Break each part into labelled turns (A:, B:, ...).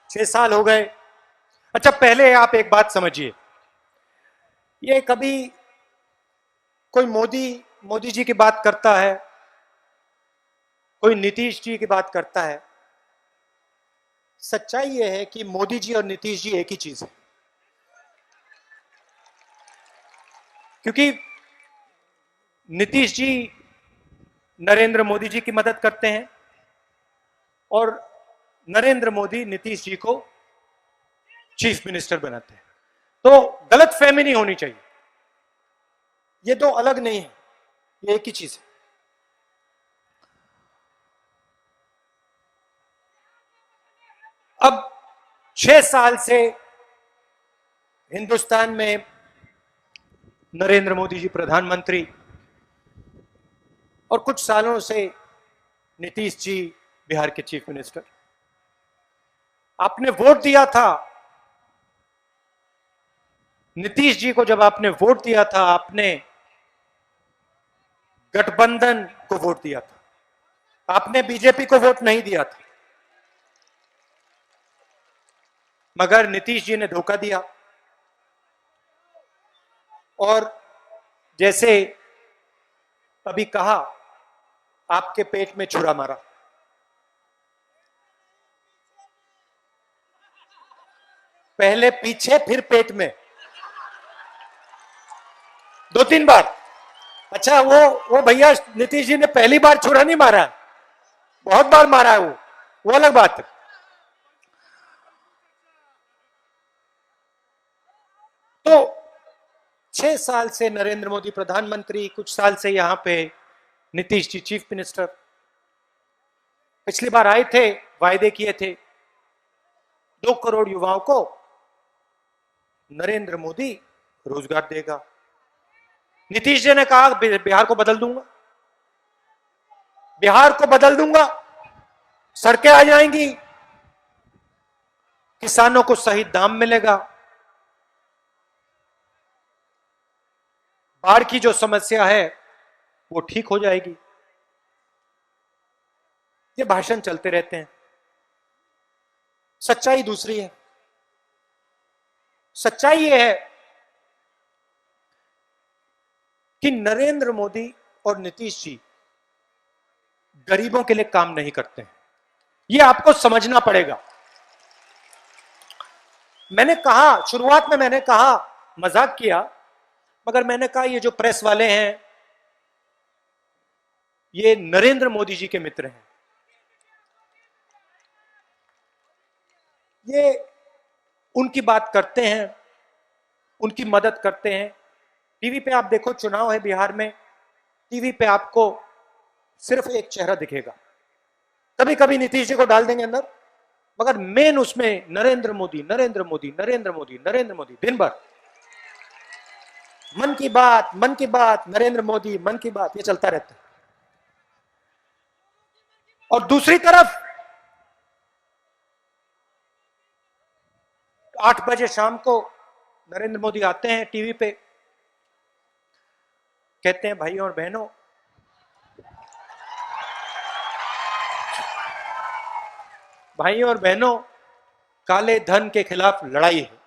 A: 6 साल हो गए। अच्छा, पहले आप एक बात समझिए, ये कभी कोई मोदी मोदी जी की बात करता है, कोई नीतीश जी की बात करता है। सच्चाई ये है कि मोदी जी और नीतीश जी एक ही चीज है, क्योंकि नीतीश जी नरेंद्र मोदी जी की मदद करते हैं और नरेंद्र मोदी नीतीश जी को चीफ मिनिस्टर बनाते हैं। तो गलत फहमी नहीं होनी चाहिए, ये दो अलग नहीं है, ये एक ही चीज है। अब 6 साल से हिंदुस्तान में नरेंद्र मोदी जी प्रधानमंत्री और कुछ सालों से नीतीश जी बिहार के चीफ मिनिस्टर। आपने वोट दिया था नीतीश जी को, जब आपने वोट दिया था आपने गठबंधन को वोट दिया था, आपने बीजेपी को वोट नहीं दिया था। मगर नीतीश जी ने धोखा दिया और जैसे अभी कहा, आपके पेट में छुरा मारा। पहले पीछे फिर पेट में, 2-3 बार। अच्छा, वो भैया नीतीश जी ने पहली बार छुरा नहीं मारा, बहुत बार मारा है वो अलग बात है। तो 6 साल से नरेंद्र मोदी प्रधानमंत्री, कुछ साल से यहां पे नीतीश जी चीफ मिनिस्टर। पिछली बार आए थे, वायदे किए थे 2 करोड़ युवाओं को नरेंद्र मोदी रोजगार देगा। नीतीश जी ने कहा बिहार को बदल दूंगा, बिहार को बदल दूंगा, सड़कें आ जाएंगी, किसानों को सही दाम मिलेगा, बाढ़ की जो समस्या है वो ठीक हो जाएगी। ये भाषण चलते रहते हैं, सच्चाई दूसरी है। सच्चाई ये है कि नरेंद्र मोदी और नीतीश जी गरीबों के लिए काम नहीं करते हैं, ये आपको समझना पड़ेगा। मैंने कहा, शुरुआत में मैंने कहा, मजाक किया, मगर मैंने कहा ये जो प्रेस वाले हैं ये नरेंद्र मोदी जी के मित्र हैं, ये उनकी बात करते हैं, उनकी मदद करते हैं। टीवी पे आप देखो, चुनाव है बिहार में, टीवी पे आपको सिर्फ एक चेहरा दिखेगा, कभी कभी नीतीश जी को डाल देंगे अंदर, मगर मेन उसमें नरेंद्र मोदी, नरेंद्र मोदी, नरेंद्र मोदी, नरेंद्र मोदी, दिन भर मन की बात, मन की बात, नरेंद्र मोदी, मन की बात, ये चलता रहता है। और दूसरी तरफ 8 बजे शाम को नरेंद्र मोदी आते हैं टीवी पे, कहते हैं भाइयों और बहनों, भाइयों और बहनों, काले धन के खिलाफ लड़ाई है,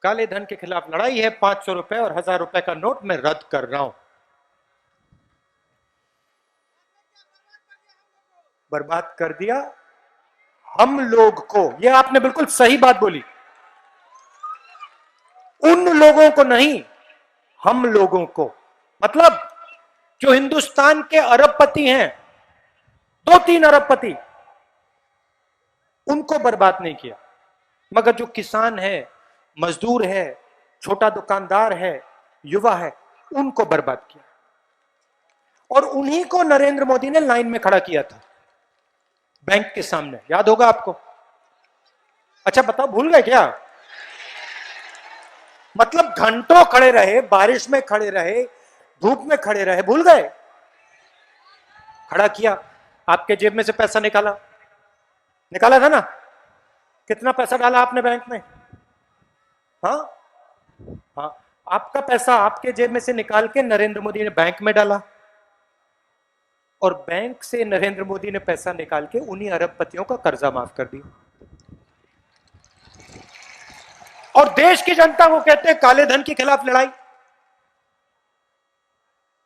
A: काले धन के खिलाफ लड़ाई है, 500 रुपए और 1000 रुपए का नोट मैं रद्द कर रहा हूं। बर्बाद कर दिया हम लोग को, यह आपने बिल्कुल सही बात बोली, उन लोगों को नहीं, हम लोगों को। मतलब जो हिंदुस्तान के अरबपति हैं, 2-3 अरबपति, उनको बर्बाद नहीं किया, मगर जो किसान है, मजदूर है, छोटा दुकानदार है, युवा है, उनको बर्बाद किया। और उन्हीं को नरेंद्र मोदी ने लाइन में खड़ा किया था बैंक के सामने, याद होगा आपको। अच्छा बताओ, भूल गए क्या? मतलब घंटों खड़े रहे, बारिश में खड़े रहे, धूप में खड़े रहे, भूल गए? खड़ा किया, आपके जेब में से पैसा निकाला, निकाला था ना? कितना पैसा डाला आपने बैंक में? हाँ हाँ, आपका पैसा आपके जेब में से निकाल के नरेंद्र मोदी ने बैंक में डाला। और बैंक से नरेंद्र मोदी ने पैसा निकाल के उन्हीं अरबपतियों का कर्जा माफ कर दिया। और देश की जनता को कहते हैं काले धन के खिलाफ लड़ाई।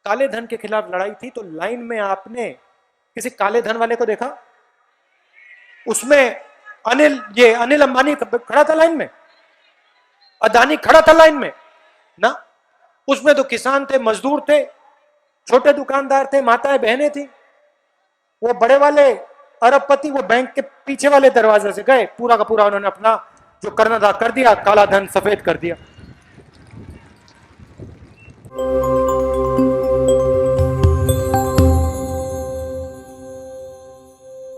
A: काले धन के खिलाफ लड़ाई थी तो लाइन में आपने किसी काले धन वाले को देखा? उसमें अनिल अंबानी खड़ा था लाइन में, अदानी खड़ा था लाइन में ना। उसमें तो किसान थे, मजदूर थे, छोटे दुकानदार थे, माताएं बहनें थी। वो बड़े वाले अरबपति वो बैंक के पीछे वाले दरवाजे से गए, पूरा का पूरा उन्होंने अपना जो करना था कर दिया, काला धन सफेद कर दिया।